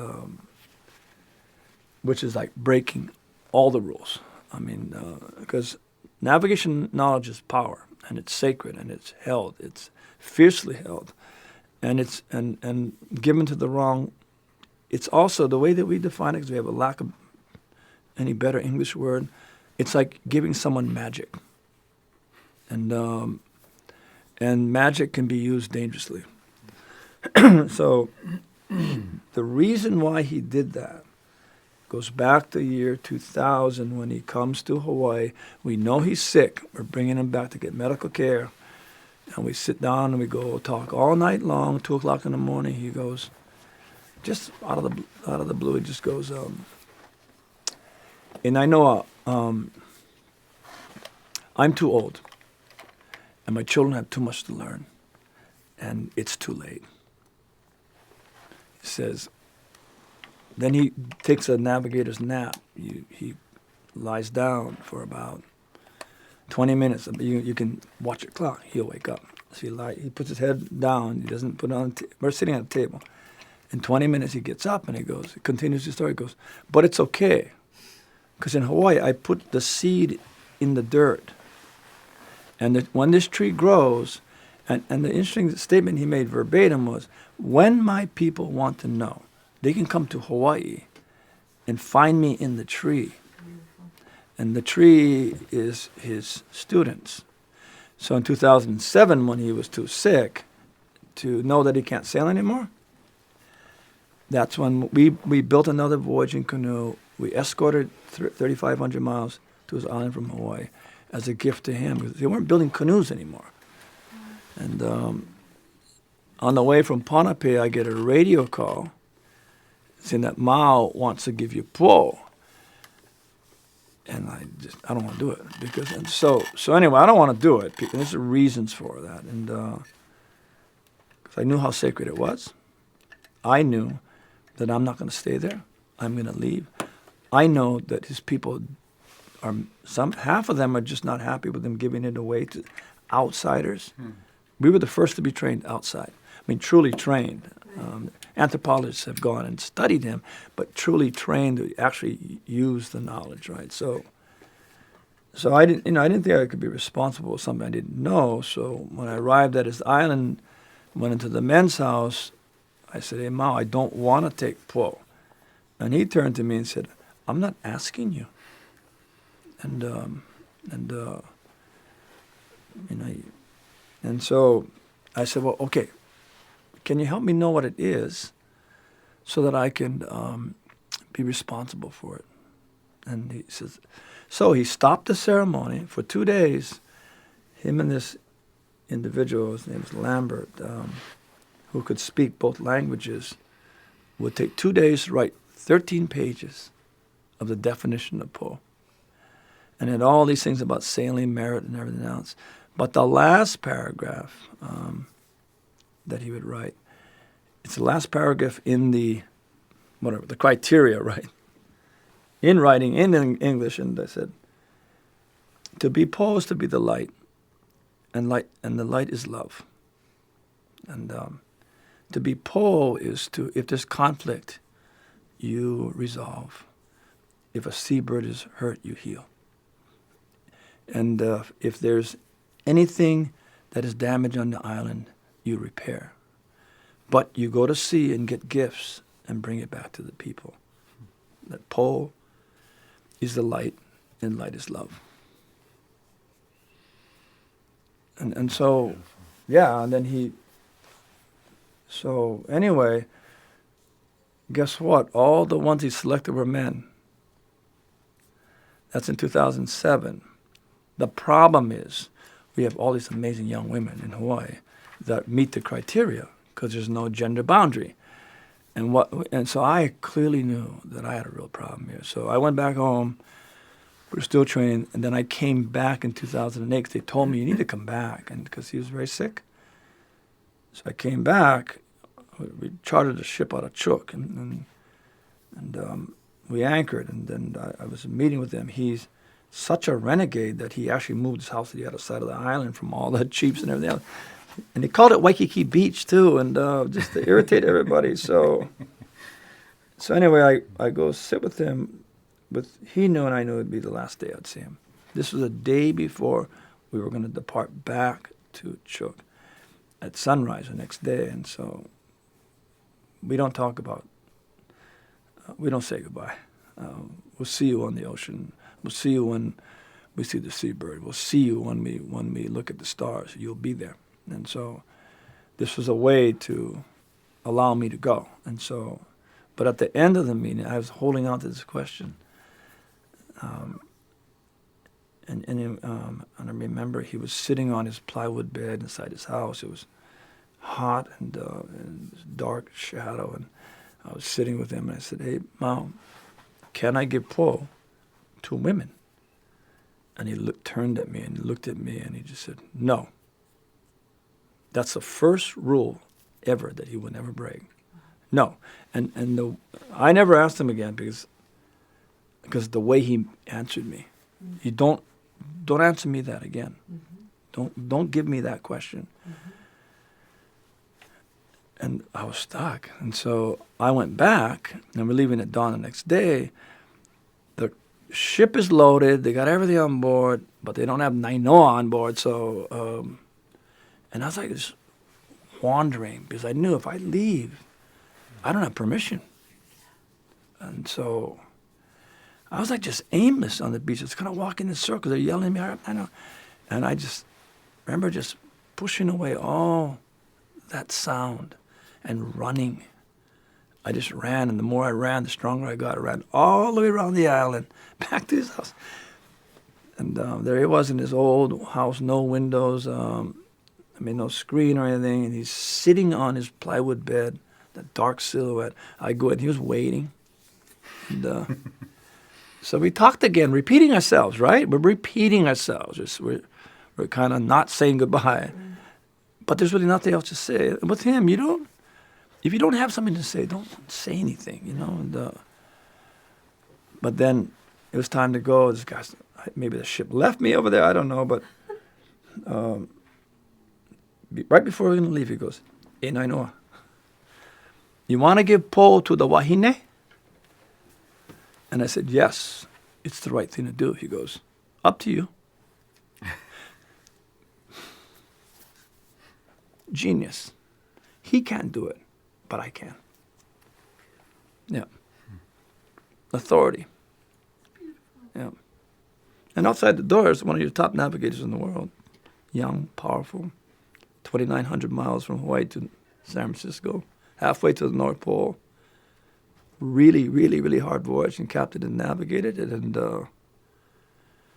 Speaker 2: which is like breaking all the rules. I mean, because navigation knowledge is power, and it's sacred, and it's held. It's fiercely held. And it's and given to the wrong. It's also the way that we define it, because we have a lack of any better English word. It's like giving someone magic, and magic can be used dangerously. So the reason why he did that goes back to the year 2000 when he comes to Hawaii. We know he's sick. We're bringing him back to get medical care. And we sit down and we go talk all night long. 2:00 in the morning, he goes, just out of the blue, he just goes, in Nainoa, I'm too old, and my children have too much to learn, and it's too late. He says. Then he takes a navigator's nap. He lies down for about 20 minutes. You can watch your clock. He'll wake up. So he puts his head down. He doesn't put it on. We're sitting at a table. In 20 minutes, he gets up and he continues the story. He goes, but it's okay, because in Hawaii, I put the seed in the dirt, and when this tree grows, and the interesting statement he made verbatim was, when my people want to know, they can come to Hawaii and find me in the tree. And the tree is his students. So in 2007, when he was too sick to know that he can't sail anymore, that's when we built another voyaging canoe. We escorted 3,500 miles to his island from Hawaii as a gift to him, because they weren't building canoes anymore. And on the way from Ponape, I get a radio call saying that Mao wants to give you po. And I don't want to do it, because so anyway, I don't want to do it, because there's reasons for that, and because I knew how sacred it was. I knew that I'm not going to stay there. I'm going to leave. I know that his people are half of them are just not happy with him giving it away to outsiders. We were the first to be trained outside. I mean, truly trained. Anthropologists have gone and studied him, but truly trained to actually use the knowledge, right? So I didn't think I could be responsible for something I didn't know. So when I arrived at his island, went into the men's house, I said, "Hey, Mao, I don't want to take po." And he turned to me and said, "I'm not asking you." And so I said, "Well, okay. Can you help me know what it is so that I can be responsible for it?" And he says, so he stopped the ceremony for 2 days. Him and this individual, his name was Lambert, who could speak both languages, would take 2 days to write 13 pages of the definition of po. And had all these things about sailing merit and everything else. But the last paragraph that he would write, it's the last paragraph in the criteria, right? In writing, in English, and I said, to be po is to be the light, and the light is love. And to be po is to, if there's conflict, you resolve. If a seabird is hurt, you heal. And if there's anything that is damaged on the island, you repair. But you go to sea and get gifts and bring it back to the people. That po is the light, and light is love. And so, yeah, and then so anyway, guess what? All the ones he selected were men. That's in 2007. The problem is we have all these amazing young women in Hawaii that meet the criteria because there's no gender boundary. And so I clearly knew that I had a real problem here. So I went back home. We were still training, and then I came back in 2008 because they told me, you need to come back, and because he was very sick. So I came back. We chartered a ship out of Chuuk, and we anchored, and then I was meeting with him. He's such a renegade that he actually moved his house to the other side of the island from all the chiefs and everything else. And they called it Waikiki Beach, too, and just to irritate everybody. So anyway, I go sit with him. But he knew and I knew it would be the last day I'd see him. This was a day before we were going to depart back to Chuuk at sunrise the next day. And so we don't talk about, we don't say goodbye. We'll see you on the ocean. We'll see you when we see the seabird. We'll see you when we look at the stars. You'll be there. And so this was a way to allow me to go. And so, but at the end of the meeting, I was holding on to this question. And I remember he was sitting on his plywood bed inside his house. It was hot and dark shadow, and I was sitting with him, and I said, "Hey, Mom, can I give po to women?" And he turned at me and looked at me, and he just said, "No." That's the first rule ever that he would never break. No. And I never asked him again because the way he answered me. You don't answer me that again. Don't give me that question. And I was stuck. And so I went back, and we're leaving at dawn the next day. The ship is loaded. They got everything on board, but they don't have Nainoa on board. So, and I was like just wandering because I knew if I leave, I don't have permission. And so I was like just aimless on the beach. Just kind of walking in circles. They're yelling at me. I know. And I just remember just pushing away all that sound and running. I just ran, and the more I ran, the stronger I got. I ran all the way around the island, back to his house. And there he was in his old house, no windows, no screen or anything, and he's sitting on his plywood bed, that dark silhouette. I go in, he was waiting. And so we talked again, repeating ourselves, right? We're repeating ourselves. We're kind of not saying goodbye. But there's really nothing else to say. And with him, if you don't have something to say, don't say anything, And, but then it was time to go. This guy, maybe the ship left me over there. I don't know. But right before we were going to leave, he goes, "Hey, Nainoa, you want to give po to the wahine?" And I said, "Yes, it's the right thing to do." He goes, "Up to you." Genius. He can't do it, but I can. Yeah. Authority. Yeah. And outside the door is one of your top navigators in the world. Young, powerful, 2,900 miles from Hawaii to San Francisco, halfway to the North Pole. Really, really, really hard voyage, and captained and navigated it. And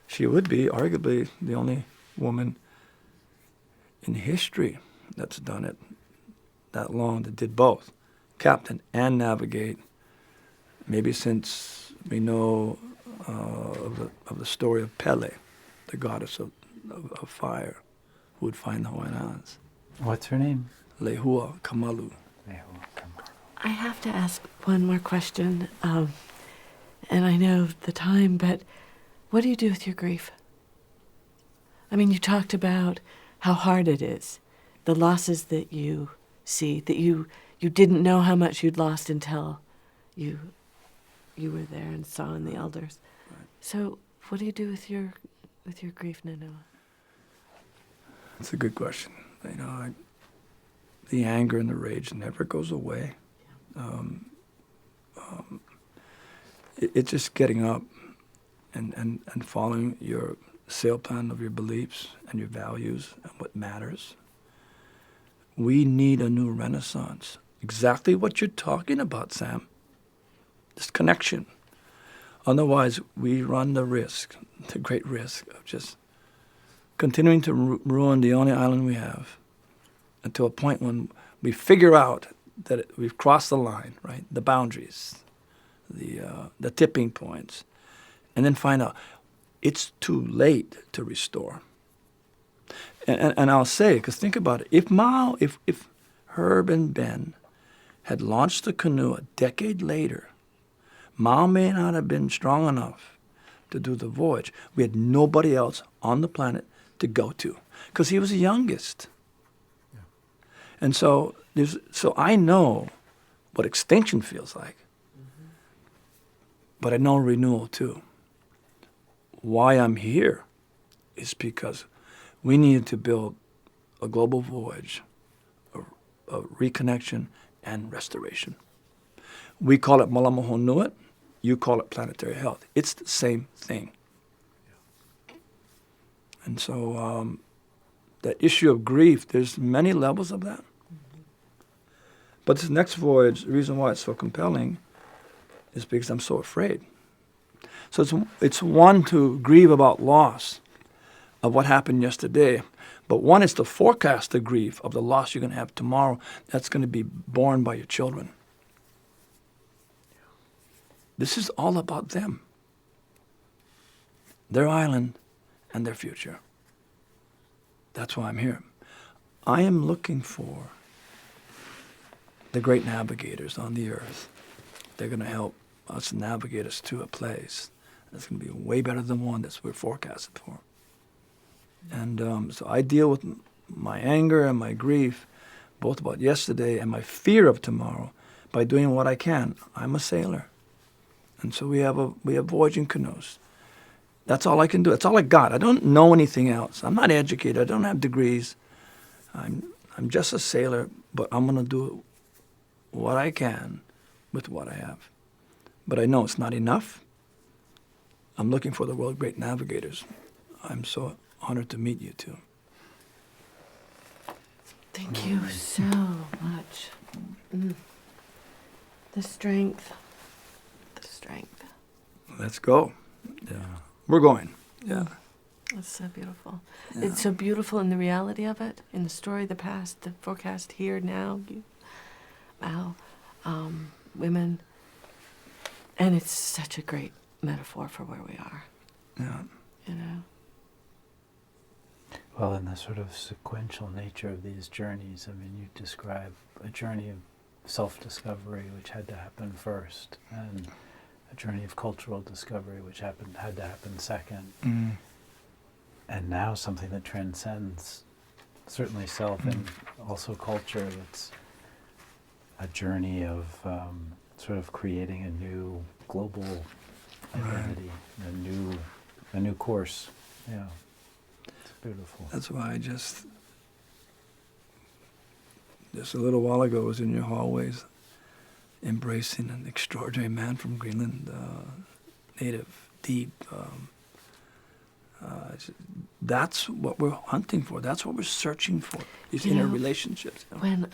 Speaker 2: she would be arguably the only woman in history that's done it that long, that did both, captain and navigate. Maybe since we know of the story of Pele, the goddess of fire, who would find the Hawaiian Islands.
Speaker 1: What's her name?
Speaker 2: Lehua Kamalu.
Speaker 4: I have to ask one more question, and I know the time, but what do you do with your grief? I mean, you talked about how hard it is, the losses that you see, that you didn't know how much you'd lost until you were there and saw in the elders.
Speaker 2: Right.
Speaker 4: So what do you do with your grief, Nainoa?
Speaker 2: That's a good question. The anger and the rage never goes away. It's just getting up and following your sail plan of your beliefs and your values and what matters. We need a new renaissance. Exactly what you're talking about, Sam. This connection. Otherwise, we run the great risk of just continuing to ruin the only island we have until a point when we figure out that we've crossed the line, right? The boundaries, the tipping points, and then find out it's too late to restore. And I'll say, because think about it, if Herb and Ben had launched the canoe a decade later, Mao may not have been strong enough to do the voyage. We had nobody else on the planet to go to, because he was the youngest. Yeah. And so I know what extinction feels like, but I know renewal too. Why I'm here is because we needed to build a global voyage of reconnection and restoration. We call it Malamoho Nuit. You call it planetary health. It's the same thing. And so that issue of grief, there's many levels of that. But this next voyage, the reason why it's so compelling is because I'm so afraid. So it's one to grieve about loss of what happened yesterday, but one is to forecast the grief of the loss you're going to have tomorrow that's going to be borne by your children. This is all about them, their island, and their future. That's why I'm here. I am looking for the great navigators on the earth. They're going to help us navigate us to a place that's going to be way better than one that we're forecasted for. And so I deal with my anger and my grief, both about yesterday and my fear of tomorrow, by doing what I can. I'm a sailor. And so we have voyaging canoes. That's all I can do. That's all I got. I don't know anything else. I'm not educated. I don't have degrees. I'm just a sailor, but I'm going to do what I can with what I have. But I know it's not enough. I'm looking for the world great navigators. I'm so honored to meet you two.
Speaker 4: Thank you so much. The strength.
Speaker 2: Let's go. Yeah. We're going. Yeah.
Speaker 4: It's so beautiful.
Speaker 2: Yeah.
Speaker 4: It's so beautiful in the reality of it, in the story, the past, the forecast here, now, women. And it's such a great metaphor for where we are.
Speaker 2: Yeah.
Speaker 4: You know?
Speaker 1: Well, in the sort of sequential nature of these journeys, I mean, you describe a journey of self-discovery, which had to happen first, and a journey of cultural discovery, which had to happen second, and now something that transcends certainly self and also culture. It's a journey of sort of creating a new global identity, a new course. Yeah, it's beautiful.
Speaker 2: That's why I just a little while ago was in your hallways embracing an extraordinary man from Greenland, native, deep. That's what we're hunting for. That's what we're searching for, these inner relationships. You know?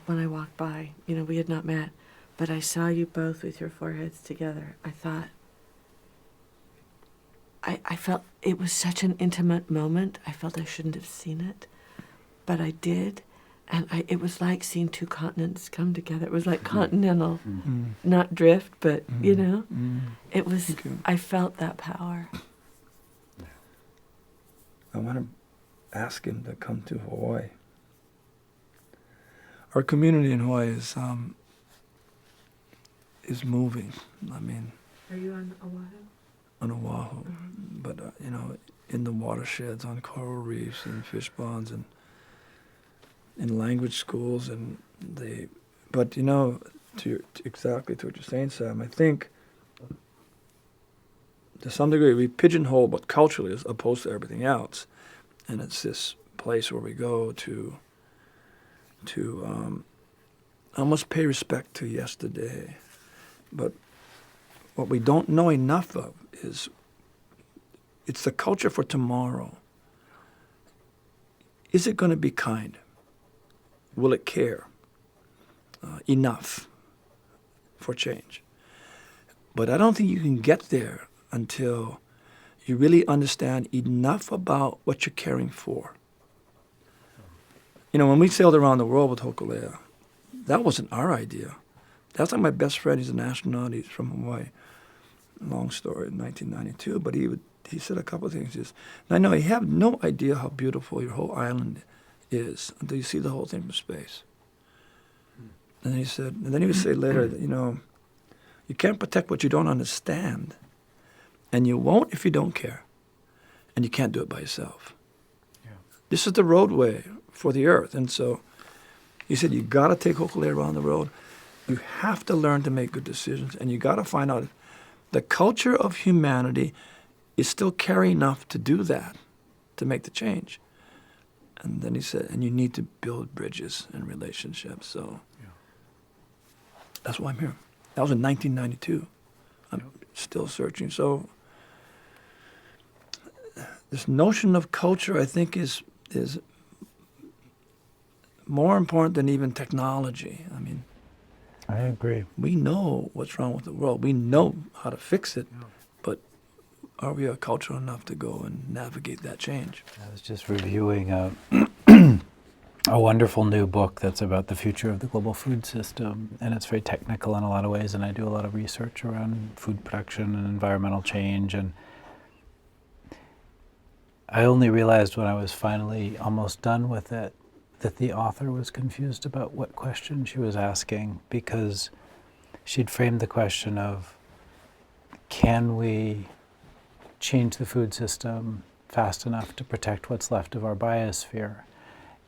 Speaker 4: When I walked by, we had not met, but I saw you both with your foreheads together. I thought, I felt it was such an intimate moment. I felt I shouldn't have seen it, but I did. And it was like seeing two continents come together. It was like continental, not drift, but, it was, I felt that power.
Speaker 2: I want to ask him to come to Hawaii. Our community in Hawaii is moving. I mean,
Speaker 3: Are you on Oahu?
Speaker 2: on Oahu, but in the watersheds, on coral reefs and fish ponds, and in language schools, but exactly to what you're saying, Sam, I think to some degree we pigeonhole what culturally is opposed to everything else, and it's this place where we go to almost pay respect to yesterday, but what we don't know enough of is it's the culture for tomorrow. Is it going to be kind? Will it care enough for change? But I don't think you can get there until you really understand enough about what you're caring for. When we sailed around the world with Hokulea, that wasn't our idea. That's like my best friend. He's an astronaut. He's from Hawaii. Long story, in 1992. But he said a couple of things. I know you have no idea how beautiful your whole island is until you see the whole thing from space. And then he would say later that, you can't protect what you don't understand, and you won't if you don't care, and you can't do it by yourself. Yeah. This is the roadway for the earth. And so he said, you got to take Hokulea around the road. You have to learn to make good decisions, and you got to find out if the culture of humanity is still caring enough to do that, to make the change. And then he said, and you need to build bridges and relationships. So that's why I'm here. That was in 1992. I'm still searching. So this notion of culture, I think, is more important than even technology. I mean,
Speaker 1: I agree.
Speaker 2: We know what's wrong with the world. We know how to fix it, but are we a culture enough to go and navigate that change?
Speaker 1: I was just reviewing a wonderful new book that's about the future of the global food system, and it's very technical in a lot of ways, and I do a lot of research around food production and environmental change, and I only realized when I was finally almost done with it that the author was confused about what question she was asking, because she'd framed the question of, can we change the food system fast enough to protect what's left of our biosphere.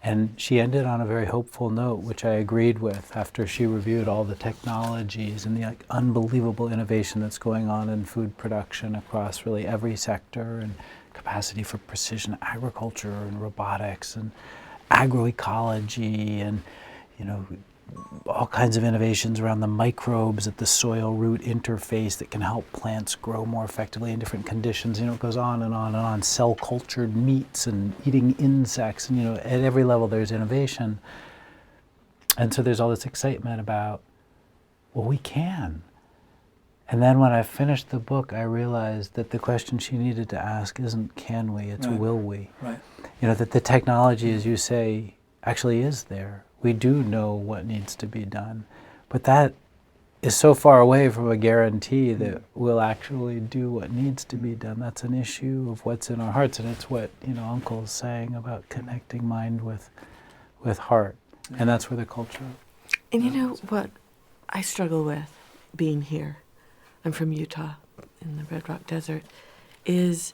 Speaker 1: And she ended on a very hopeful note, which I agreed with after she reviewed all the technologies and the unbelievable innovation that's going on in food production across really every sector, and capacity for precision agriculture and robotics and agroecology, and all kinds of innovations around the microbes at the soil root interface that can help plants grow more effectively in different conditions. It goes on and on and on. Cell cultured meats and eating insects, and at every level there's innovation. And so there's all this excitement about, well, we can. And then when I finished the book, I realized that the question she needed to ask isn't can we, it's
Speaker 2: Right.
Speaker 1: will we.
Speaker 2: Right.
Speaker 1: That the technology, as you say, actually is there. We do know what needs to be done. But that is so far away from a guarantee that we'll actually do what needs to be done. That's an issue of what's in our hearts, and it's what Uncle's saying about connecting mind with heart. And that's where the culture...
Speaker 4: And you know what I struggle with being here? I'm from Utah in the Red Rock Desert. It's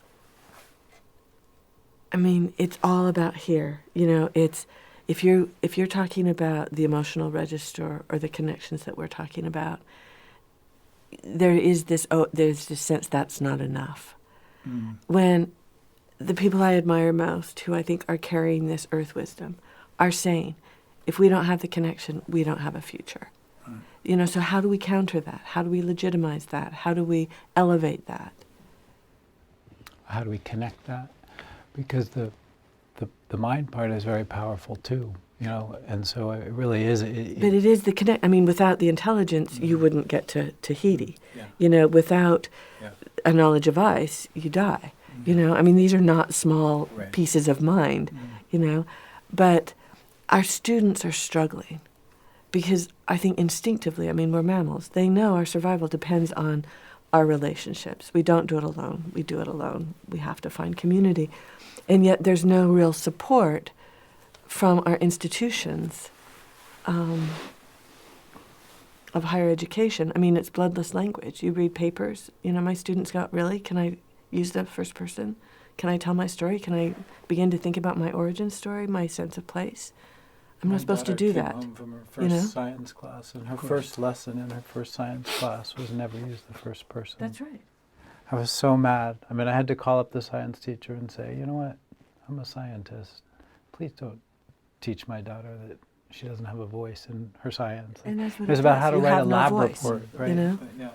Speaker 4: all about here. It's if you're talking about the emotional register or the connections that we're talking about, there's this sense that's not enough.
Speaker 2: Mm.
Speaker 4: When the people I admire most, who I think are carrying this earth wisdom, are saying, if we don't have the connection, we don't have a future.
Speaker 2: Right.
Speaker 4: So how do we counter that? How do we legitimize that? How do we elevate that?
Speaker 1: How do we connect that? Because the mind part is very powerful too, and so it really is.
Speaker 4: But it is the connect. Without the intelligence, you wouldn't get to Tahiti.
Speaker 2: Yeah.
Speaker 4: Without
Speaker 2: Yeah.
Speaker 4: a knowledge of ice, you die. These are not small
Speaker 2: Right.
Speaker 4: pieces of mind. But our students are struggling because I think instinctively, we're mammals. They know our survival depends on our relationships. We don't do it alone. We do it alone. We have to find community. And yet there's no real support from our institutions of higher education. It's bloodless language. You read papers. My students go, really? Can I use the first person? Can I tell my story? Can I begin to think about my origin story, my sense of place? I'm not supposed to do that.
Speaker 1: My daughter came home from her first science class, and her first lesson in her first science class was never use the first person.
Speaker 4: That's right.
Speaker 1: I was so mad. I had to call up the science teacher and say, you know what, I'm a scientist. Please don't teach my daughter that she doesn't have a voice in her science.
Speaker 4: And that's what
Speaker 1: it was about how to write a lab report, right?
Speaker 2: Yeah.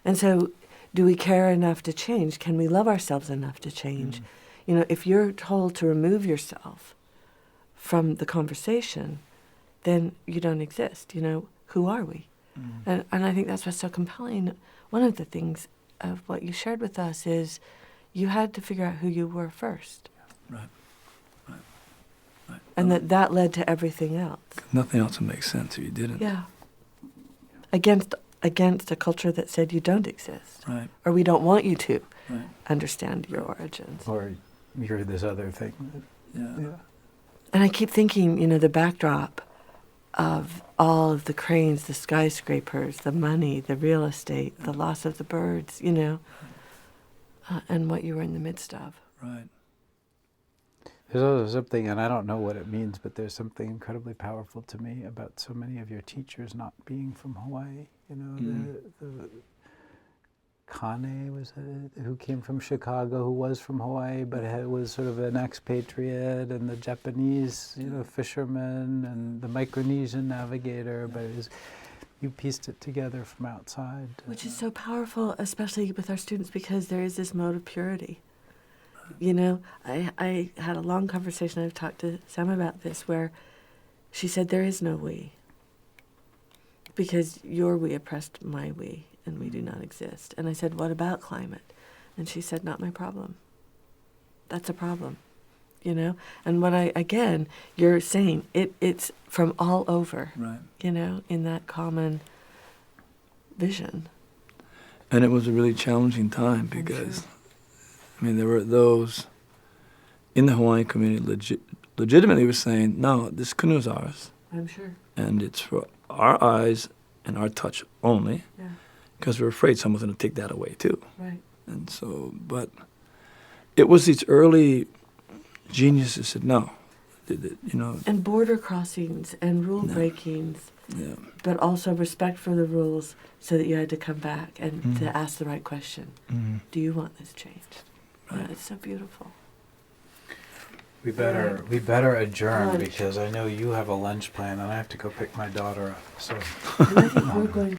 Speaker 4: And so, do we care enough to change? Can we love ourselves enough to change? If you're told to remove yourself from the conversation, then you don't exist. Who are we? And I think that's what's so compelling. One of the things of what you shared with us is you had to figure out who you were first.
Speaker 2: Right.
Speaker 4: And that led to everything else.
Speaker 2: Nothing else would make sense if you didn't.
Speaker 4: Yeah. Against a culture that said you don't exist.
Speaker 2: Right.
Speaker 4: Or we don't want you to
Speaker 2: Right.
Speaker 4: understand your origins.
Speaker 1: Or you're this other thing.
Speaker 2: Yeah.
Speaker 4: And I keep thinking, the backdrop of all of the cranes, the skyscrapers, the money, the real estate, the loss of the birds, and what you were in the midst of.
Speaker 2: Right.
Speaker 1: There's also something, and I don't know what it means, but there's something incredibly powerful to me about so many of your teachers not being from Hawaii. The Kane was who came from Chicago, who was from Hawaii, but was sort of an expatriate, and the Japanese, fisherman, and the Micronesian navigator. But you pieced it together from outside.
Speaker 4: Which is so powerful, especially with our students, because there is this mode of purity. I had a long conversation, I've talked to Sam about this, where she said there is no we. Because your we oppressed my we, and we do not exist. And I said, what about climate? And she said, not my problem. That's a problem, And you're saying it's from all over,
Speaker 2: Right.
Speaker 4: In that common vision.
Speaker 2: And it was a really challenging time because, there were those in the Hawaiian community legitimately were saying, no, this canoe is ours.
Speaker 4: I'm sure.
Speaker 2: And it's for our eyes and our touch only.
Speaker 4: Yeah.
Speaker 2: Because we're afraid someone's going to take that away too.
Speaker 4: Right.
Speaker 2: And so, but it was these early geniuses who said no. You know,
Speaker 4: And border crossings and rule
Speaker 2: No.
Speaker 4: breakings,
Speaker 2: yeah.
Speaker 4: but also respect for the rules so that you had to come back and
Speaker 2: Mhm.
Speaker 4: to ask the right question.
Speaker 2: Mhm.
Speaker 4: Do you want this changed?
Speaker 2: Right.
Speaker 4: Yeah, it's so beautiful.
Speaker 1: We better adjourn
Speaker 4: Lunch.
Speaker 1: because I know you have a lunch plan and I have to go pick my daughter up. So
Speaker 4: And I think we're going